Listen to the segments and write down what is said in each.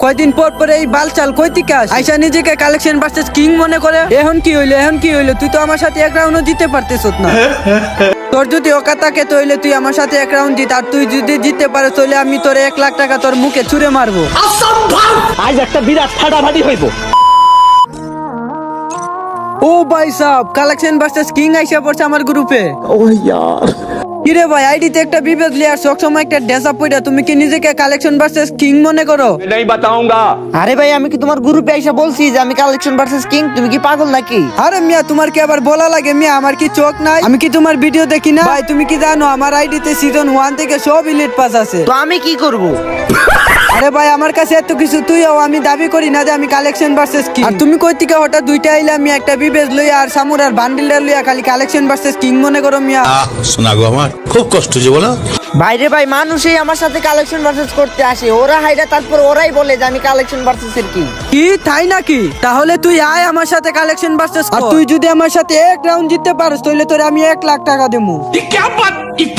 কয়দিন পর পর এই বালচাল কই থেকে আসে? আইসা নিজেকে কালেকশন ভার্সেস কিং মনে করে। এখন কি হইলো? তুই তো আমার সাথে এক রাউন্ডও জিততে পারতেছত না। তোর যদি ওকা থাকে তাহলে তুই আমার সাথে এক রাউন্ড জিত, আর তুই যদি জিততে পারো তাহলে আমি তোর 1 লাখ টাকা তোর মুখে ছুঁড়ে মারবো। আজ একটা বিরাট ফাটাফাটি হইব। ও ভাই সাহেব, কালেকশন ভার্সেস কিং আইসা পড়ছে আমার গ্রুপে। ও ইয়ার, কিরে ভাই, আইডিতে একটা বিভেদ লিয়ার সবসময় একটা ডেসা পইটা, তুমি কি নিজেকে কালেকশন ভার্সেস কিং মনে করো? नहीं बताऊंगा। আরে ভাই, আমি কি তোমার গ্রুপে আইসা বলছি যে আমি কালেকশন ভার্সেস কিং? তুমি কি পাগল নাকি? আরে মিয়া, তোমার কি আবার বলা লাগে? মিয়া, আমার কি চোখ নাই? আমি কি তোমার ভিডিও দেখি না? ভাই তুমি কি জানো আমার আইডিতে সিজন 1 থেকে সব ইলিট পাস আছে। তো আমি কি করব? আরে ভাই, আমার কাছে এত কিছু তুইও, আমি দাবি করি না যে আমি কালেকশন ভার্সেস কিং। আর তুমি কই থেকে হঠাৎ দুইটা আইলে? আমি একটা বিবেজ লইয়া আর সামুরার বান্ডিলটা লইয়া খালি কালেকশন ভার্সেস কিং মনে করো মিয়া। শোনা গো, আমার খুব কষ্ট যে বলো। বাইরে ভাই, মানুষই আমার সাথে কালেকশন ভার্সেস করতে আসে, ওরা হাইডা তারপর ওরাই বলে যে আমি কালেকশন ভার্সেস এর কিং। কি তাই নাকি? তাহলে তুই আয় আমার সাথে কালেকশন ভার্সেস আর তুই যদি আমার সাথে এক রাউন্ড জিততে পারিস তাহলে তোরে আমি 1 লাখ টাকা দেবো।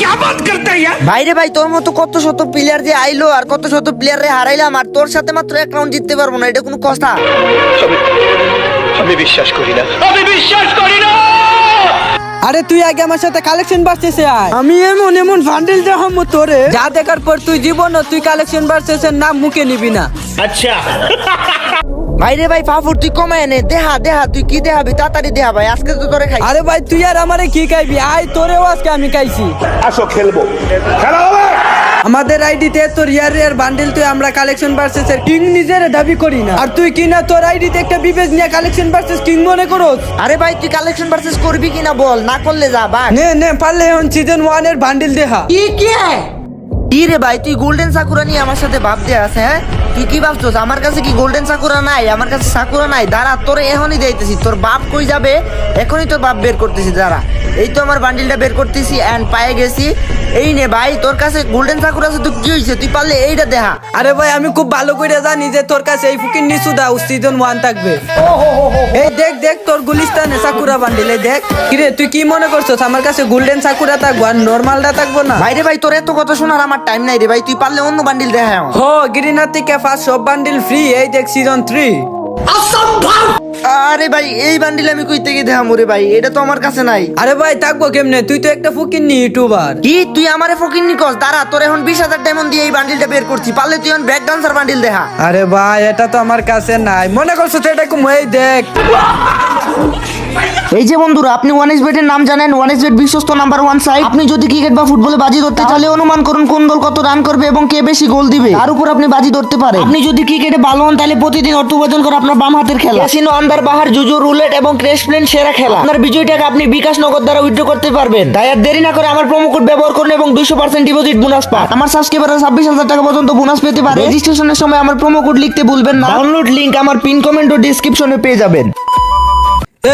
क्या बात करता है यार? বাইরে ভাই, তোর মতো কত শত প্লেয়ার যে আইলো আর কত শত প্লেয়ারে হারাইলাম, আর তোর সাথে মাত্র এক রাউন্ড জিততে পারবো না, এটা কোনো কথা? আমি বিশ্বাস করি না, আমি বিশ্বাস করি না। আরে তুই আগে আমার সাথে কালেকশন ভার্সেসে আয়, আমি এমন এমন বান্ডিল দেখাবো তোরে যা দেখার পর তুই জীবনও তুই কালেকশন ভার্সেসের নাম মুখে নিবি না। अच्छा বাইরে ভাই, ফাফুর তুই কমায় নে, দেহা দেহা, তুই কি দেখাবি? তাড়াতাড়ি দেহা ভাই, আজকে তো তোরে খাই। আরে ভাই, তুই আর আমারে কি খাইবি? আয়, তোরেও আজকে আমি খাইছি। আসো খেলবো, খেলা হবে। আমাদের আইডিতে তো রিয়ার বান্ডিল তুই আমরা কালেকশন ভার্সেস এর কিং নিজের দাবি করি না, আর তুই কি না তোর আইডিতে একটা বিবেজ নিয়ে কালেকশন ভার্সেস কিং মনে করস? আরে ভাই, তুই কালেকশন ভার্সেস করবি কিনা বল, না করলে যা বাঘ। নে পারলে এখন সিজন 1 এর বান্ডিল দেখা। কি রে ভাই, তুই গোল্ডেন সাকুরা নিয়ে আমার সাথে ভাব দিয়ে আছে? হ্যাঁ, তুই কি ভাবছস আমার কাছে কি গোল্ডেন সাকুরা নাই? আমার কাছে সাকুরা নাই, দাঁড়া তোরে এখনই দিতেছি। তোর বাপ কই যাবে? এখনই তোর বাপ বের করতেছি, দাঁড়া। এই তো আমার বান্ডিলটা বের করতেছি এন্ড পায়ে গেছি। এই নে ভাই, তোর কাছে গোল্ডেন সাকুরা আছে, তুই কি হইছে? তুই পারলে এইটা দেখা। আরে ভাই, আমি খুব ভালো করে জানি যে তোর কাছে এই ফুকিন নিচু দাও সিজন 1 থাকবে। এই দেখ তোর গুলিস্তানে সাকুরা বান্ডিল, এই দেখ। কিরে, তুই কি মনে করছস আমার কাছে গোল্ডেন সাকুরা থাকবো আর নরমালটা থাকবো না? ভাইরে ভাই, তোর এত কথা শোনার আমার টাইম নাই রে ভাই, তুই পারলে অন্য বান্ডিল দেখা আমার। হো, গিরিনার থেকে ফার্স্ট সব বান্ডিল ফ্রি, এই দেখ সিজন 3। আরে ভাই, এই বান্ডিল আমি কই থেকে দেখামু রে ভাই? এটা তো আমার কাছে নাই। আরে ভাই, থাকবো কেমনে? তুই তো একটা ফুকিন ইউটিউবার। কি তুই আমারে ফকির নিকস? দাঁড়া, তোর এখন 20,000 ডায়মন্ড দিয়ে এই বান্ডিলটা বের করছি, পারলে তুই এখন ব্যাক ডান্সার বান্ডিল দেখা। আরে ভাই, এটা তো আমার কাছে নাই, মনে করছো তো এটা কম? এই দেখ। এই যে বন্ধুরা, আপনি ওয়ানএক্সবেট এর নাম জানেন? ওয়ানএক্সবেট বিশ্বস্ত নাম্বার 1 সাইট। আপনি যদি ক্রিকেট বা ফুটবলে বাজি ধরতে চাইলে অনুমান করুন কোন দল কত রান করবে এবং কে বেশি গোল দিবে, তার উপর আপনি বাজি ধরতে পারেন। আপনি যদি ক্রিকেটে ভালো হন তাহলে প্রতিদিন অর্থ উপার্জন করে আপনার বাম হাতের খেলা ক্যাসিনো, আন্দার বাহার, জুজু, রুলেট এবং ক্র্যাশ প্লেন সেরা খেলা। আপনার বিজয়ী টাকা আপনি বিকাশ নগদ দ্বারা উইথড্র করতে পারবেন। তাই আর দেরি না করে আমার প্রোমো কোড ব্যবহার করুন এবং 200% ডিপোজিট বোনাস পান। আমার সাবস্ক্রাইবাররা 26,000 টাকা পর্যন্ত বোনাস পেতে পারে। রেজিস্ট্রেশনের সময় আমার প্রোমো কোড লিখতে ভুলবেন না। ডাউনলোড লিংক আমার পিন কমেন্ট ও ডেসক্রিপশনে পেয়ে যাবেন।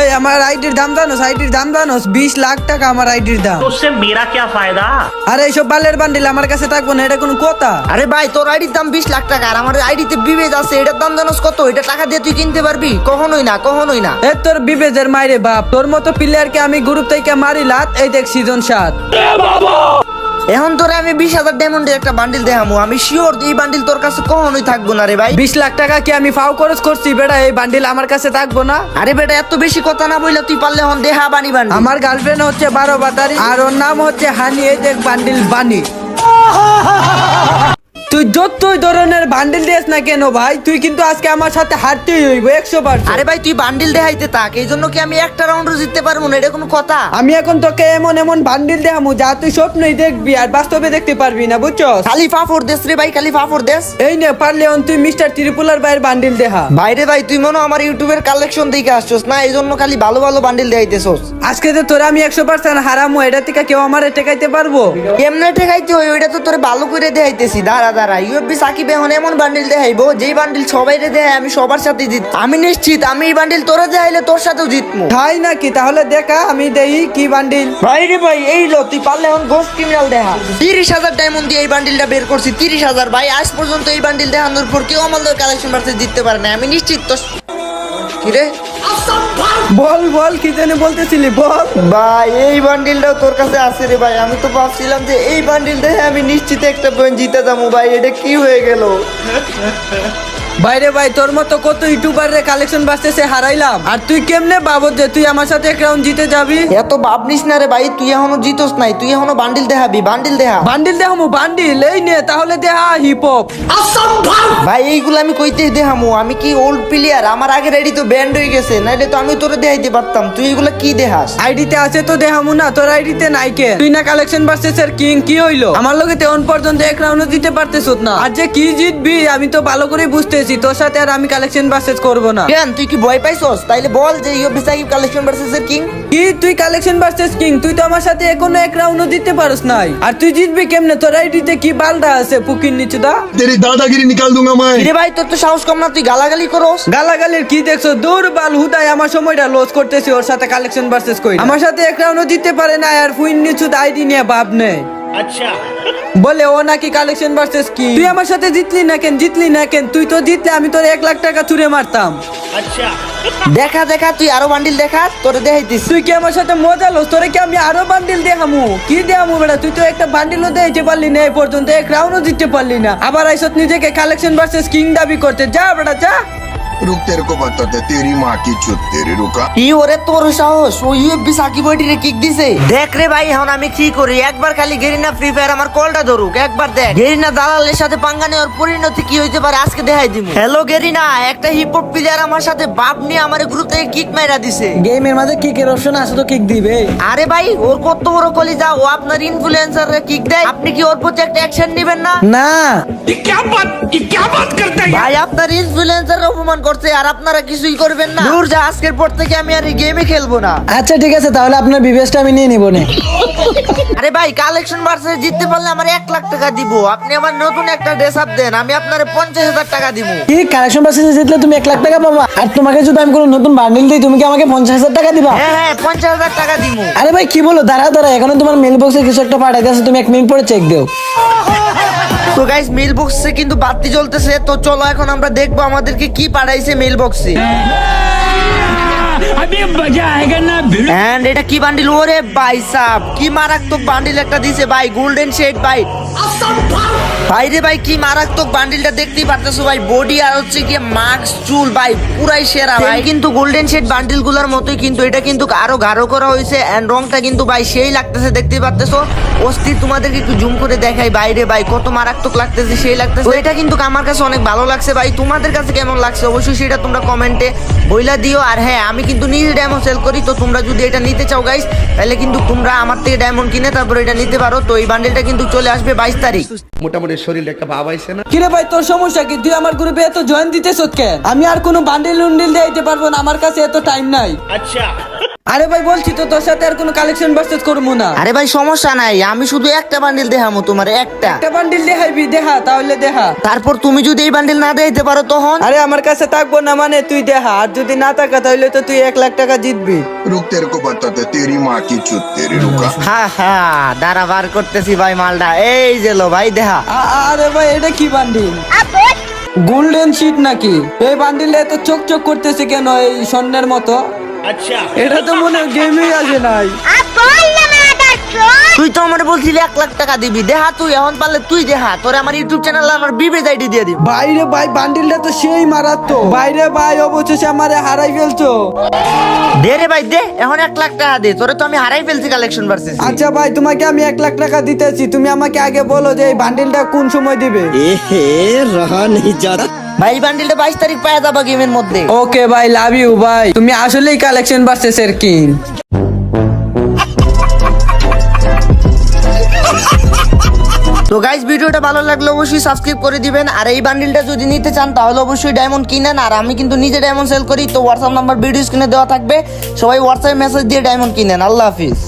এই আমার আইডির দাম জানোস? 20 লাখ টাকা আমার আইডির দাম। तो उससे मेरा क्या फायदा? আরে এইসব বালের বান্ডিল আমার কাছে থাকবো না, এটা কোনো কথা? আরে ভাই, তোর আইডির দাম 20 লাখ টাকা আর আমার আইডিতে বিবেজ আছে, এটার দাম জানোস কত? এটা টাকা দিয়ে তুই কিনতে পারবি? কখনোই না, কখনোই না। এ তোর বিবেজের মাইরে বাপ, তোর মতো প্লেয়ারকে আমি গ্রুপ থেকে মারি লাত। এই দেখ সিজন 7। এখন তোরে আমি 20,000 ডায়মন্ডের একটা বান্ডিল দেখামু, আমি শিওর এই বান্ডিল তোর কাছে কখনোই থাকবো না রে ভাই। 20 লাখ টাকা কি আমি ফাও খরচ করছি বেটা? এই বান্ডিল আমার কাছে থাকবো না? আরে বেটা, এত বেশি কথা না বইলা তুই পারলে হন দেহা বানি বান্ডিল। আমার গার্লফ্রেন্ড হচ্ছে 12 বাতারি আর ওর নাম হচ্ছে হানি। এই দেখ বান্ডিল বানি। তুই যতই ধরনের বান্ডিল দিস না কেন ভাই, তুই কিন্তু আজকে আমার সাথে হারতেই হইব 100%। আরে ভাই, তুই বান্ডিল দেখাইতে থাক, এই জন্য কি আমি একটা রাউন্ডও জিততে পারবো না? এটা কোনো কথা? আমি এখন তোকে এমন এমন বান্ডিল দেখামু যা তুই স্বপ্নই দেখবি আর বাস্তবে দেখতে পারবি না, বুঝছস? খালি ফাফর দেশ রে ভাই, খালি ফাফর দেশ। এই নে, পারলে তুই মিস্টার ত্রিপুলার ভাইয়ের বান্ডিল দেখা। ভাইরে ভাই, তুই মনে হয় আমার ইউটিউবের কালেকশন দেখে আসছস না, এই জন্য খালি ভালো ভালো বান্ডিল দেখাইতেছস। আজকে তো তোরা আমি 100% হারামো, এটা থেকে কেউ আমারে টেকাইতে পারবো? কেমনে ঠেকাইতে হয় ওইটা তো তোরে ভালো করে দেখাইতেছি। দাঁড়া, ইউএফবি সাকিব এখন এমন বান্ডিল দেখাইবো যেই বান্ডিল সবাইরে দেখাই আমি সবার সাথে জিত। আমি নিশ্চিত আমি এই বান্ডিল তোরে দেখাইলে তোর সাথেও জিতমু। তাই নাকি? তাহলে দেখা, আমি দেই কি বান্ডিল। ভাইরে ভাই, এই লো তুই পারলে এখন গোস্ট ক্রিমিনাল দেখা। 30,000 ডায়মন্ড দিয়ে এই বান্ডিলটা বের করছি। 30,000 ভাই, আজ পর্যন্ত এই বান্ডিল দেখানোর পর কেউ আমাদের কালেকশন ভার্সেস জিততে পারে না, আমি নিশ্চিত। তো কিরে বল কি জানি বলতেছিলি, বল ভাই, এই বান্ডিলটাও তোর কাছে আছে রে ভাই। আমি তো ভাবছিলাম যে এই বান্ডিল দেখে আমি নিশ্চিত একটা পয়েন্ট জিতে যাবো ভাই, এটা কি হয়ে গেল? বাইরে ভাই তোর মতো কত ইউটিউবারে কালেকশন বাঁচতেছে হারাইলাম, আর তুই কেমনে বাবদ যে তুই আমার সাথে এক রাউন্ড জিতে যাবি? এত ভাবনিস না রে ভাই, তুই এখনো জিতস নাই, তুই এখনো বান্ডিল দেখাবি, বান্ডিল দেখা। বান্ডিল দেখামু? বান্ডিল এই নে তাহলে দেহা হিপ হপ। ভাই এইগুলো আমি কইতে দেখামু, আমি কি ওল্ড প্লেয়ার? আমার আগে রেডি তো ব্যান্ড হয়ে গেছে, নাইলে তো আমি তোরে দেখাইতে পারতাম। তুই এগুলা কি দেখাস? আইডিতে আছে তো দেখামু না, তোর আইডিতে নাই কেন? তুই না কালেকশন বাঁচতেছে কিং, কি হইলো? আমার লগে তেমন পর্যন্ত এক রাউন্ড দিতে পারতেছ না, আর যে কি জিতবি আমি তো ভালো করে বুঝতেছি, তোর সাথে আর আমি কালেকশন বাসেস করব না। কেন তুই কি ভয় পাইছস? তাইলে বল যে ইউ বিসাকিব কালেকশন ভার্সেস এর কিং। কি তুই কালেকশন ভার্সেস কিং? তুই তো আমার সাথে এখনো এক রাউন্ডও দিতে পারস নাই, আর তুই জিতবি কেমনে? তোর আইডিতে কি বালটা আছে পুকির নিচুদা? तेरी दादागिरी निकाल दूंगा मैं। রে ভাই তোর তো সাহস কম না, তুই গালাগালি করস। গালাগালির কি দেখছো? দূর বাল হুদাই আমার সময়টা লস করতেছি ওর সাথে কালেকশন ভার্সেস কই। আমার সাথে এক রাউন্ডও দিতে পারে না, আর ফুইন নিচুদ আইডি নিয়ে ভাব নেই। अच्छा বলে ও নাকি কালেকশন ভার্সেস কি। তুই আমার সাথে জিতলি না কেন? জিতলি না কেন? তুই তো জিতলে আমি তোর 1 লাখ টাকা চুরে মারতাম। अच्छा দেখা দেখা তুই আরো বান্ডিল দেখা, তোরে দেখাইতিস। তুই কি আমার সাথে মজা লোস? তোরে কি আমি আরো বান্ডিল দেখামু? কি দেখামু বেটা? তুই তো একটা বান্ডিলও দিতে পারলি না এই পর্যন্ত, এক রাউন্ডও জিততে পারলি না, আবার আইসত নিজেকে কালেকশন ভার্সেস কিং দাবি করতে। যা বেটা যা। रुक तेरे को बताते तेरी माँ की चुत तेरी रुका। কি ওরে তোর সাহস? ও ইউএফবি সাকিব বডিরে কিক দিছে। দেখ রে ভাই এখন আমি কি করি, একবার খালি গেরিনা ফ্রি ফায়ার আমার কলটা ধরুক, একবার দেখ গেরিনা দালালের সাথে পাঙ্গা নেওয়ার পরিণতি কি হইতে পারে আজকে দেখাই দিমু। হ্যালো গেরিনা, একটা হিপ হপ প্লেয়ার আমার সাথে বাপ নিয়ে আমার গ্রুপ থেকে কিক মাইরা দিছে। গেমের মাঝে কিকের অপশন আছে তো কিক দিবে। আরে ভাই ওর কত বড় কলিজা, ও আপনার ইনফ্লুয়েন্সারে কিক দেয়, আপনি কি ওর প্রতি একটা অ্যাকশন নেবেন না? না ये क्या बात करते हैं ভাই আপনার ইনফ্লুয়েন্সার অপমান করছে আর আপনারা কিছুই করবেন না। দূর যা, আজকের পর থেকে আমি আর এই গেমে খেলবো না। আচ্ছা ঠিক আছে, তাহলে আপনার বিবেশটা আমি নিয়ে নিব না। আরে ভাই কালেকশন ভার্সেস জিততে পারলে আমার 1 লাখ টাকা দিব, আপনি আমার নতুন একটা ড্রেস আপ দেন, আমি আপনারে 50,000 টাকা দিব। কি কালেকশন ভার্সেসে জিতলে তুমি 1 লাখ টাকা পাবা, আর তোমাকে যদি আমি কোনো নতুন বান্ডিল দিই তুমি কি আমাকে 50,000 টাকা দিবা? হ্যাঁ হ্যাঁ 50,000 টাকা দিব। আরে ভাই কি বলো? দাঁড়া দাঁড়া, এখনো তোমার মেল বক্সে কিছু একটা পাঠাইতে আছে, তুমি 1 মিনিট পরে চেক দিও। তো গাইস মেল বক্সে কিন্তু বাতি জ্বলতেছে, তো চলো এখন আমরা দেখবো আমাদেরকে কি পাঠাইছে মেল বক্সে। अभी मजा आएगा ना এন্ড এটা কি বান্ডিল? ওরে ভাই সাব কি মারাত্মক বান্ডিল একটা দিছে ভাই, গোল্ডেন শেড ভাই। ভাই রে ভাই কি মারাত্মক বান্ডিলটা দেখতেই পারতেছো ভাই, বডি আর হচ্ছে কি মাস্ক চুল ভাই পুরাই সেরা ভাই। কিন্তু গোল্ডেন শেড বান্ডিল গুলোর মতোই কিন্তু এটা কিন্তু আরো গাঢ় করা হয়েছে, এন্ড রংটা কিন্তু ভাই সেই লাগতেছে, দেখতেই পারতেছো। অস্থির, তোমাদেরকে একটু জুম করে দেখাই বাইরে ভাই কত মারাত্মক লাগতেছে, সেই লাগতেছে। তো এটা কিন্তু আমার কাছে অনেক ভালো লাগছে ভাই, তোমাদের কাছে কেমন লাগছে অবশ্যই সেটা তোমরা কমেন্টে বইলা দিও। আর হ্যাঁ আমি কিন্তু নিজে ডায়মন্ড সেল করি, তো তোমরা যদি এটা নিতে চাও গাইস তাহলে কিন্তু তোমরা আমার থেকে ডায়মন্ড কিনে তারপর এটা নিতে পারো। তো এই বান্ডেলটা কিন্তু চলে আসবে 22 তারিখ। মোটামুটি শরীরে একটা ভাব আইছে না। কিরে ভাই তোর সমস্যা কি? তুই আমার গ্রুপে এত জয়েন দিতেছ কেন? আমি আর কোনো বান্ডিল উন্ডিল দিতে পারবো না, আমার কাছে এত টাইম নাই। अच्छा আরে ভাই বলছি তো তোর সাথে আর কোনো কালেকশন ভার্সেস করবো না। আরে ভাই সমস্যা নাই, আমি শুধু একটা বান্ডেল দেখামো তোমার, একটা। একটা বান্ডিল দেখাইবি, দেখা তাহলে দেখা। তারপর তুমি যদি এই বান্ডেল না দেখাইতে পারো তখন? আরে আমার কাছে থাকবো না মানে তুই দেখা, আর যদি না থাকা তাহলে তো তুই 1 লাখ টাকা জিতবি। रुक तेरे को बताते तेरी माँ की चुत तेरी रुका। হ্যাঁ হ্যাঁ দাঁড়া বার করতেছি ভাই মালটা, এই যে লো ভাই দেখা। আরে ভাই এটা কি বান্ডিল? গোল্ডেন শিট নাকি? এই বান্ডিলে এত চোখ চোখ করতেছে কেন এই স্বর্ণের মতো? अच्छा এটা তো মনে হয় গেমই আসে নাই। তুই তো আমার বলছিলি 1 লাখ টাকা দিবি, দেখা তুই এখন পারলে তুই দেখা, তোরে আমার ইউটিউব চ্যানেল আমার বিবেজ আইডি দিয়ে দিবি। বাইরে ভাই বান্ডিলটা তো সেই মারাত্মক। বাইরে ভাই অবশেষে আমারে হারাই ফেলছো। দে রে ভাই দে, এখন 1 লাখ টাকা দে, তোরে তো আমি হারাই ফেলছি কালেকশন ভার্সেস। আচ্ছা ভাই তোমাকে আমি 1 লাখ টাকা দিতেছি, তুমি আমাকে আগে বলো যে এই বান্ডিলটা কোন সময় দিবে। ভাই এই বান্ডিলটা 22 তারিখ পাওয়া যাবে গেমের মধ্যে। ওকে ভাই, লাভ ইউ ভাই, তুমি আসলেই কালেকশন ভার্সেস এর কিং। তো গাইস ভিডিওটা ভালো লাগলে অবশ্যই সাবস্ক্রাইব করে দিবেন, আর এই বান্ডিলটা যদি নিতে চান তাহলে অবশ্যই ডায়মন্ড কিনেন, আর আমি কিন্তু নিজে ডায়মন্ড সেল করি, তো হোয়াটসঅ্যাপ নাম্বার ভিডিও স্ক্রিনে দেওয়া থাকবে, সবাই হোয়াটসঅ্যাপে মেসেজ দিয়ে ডায়মন্ড কিনেন। আল্লাহ হাফিজ।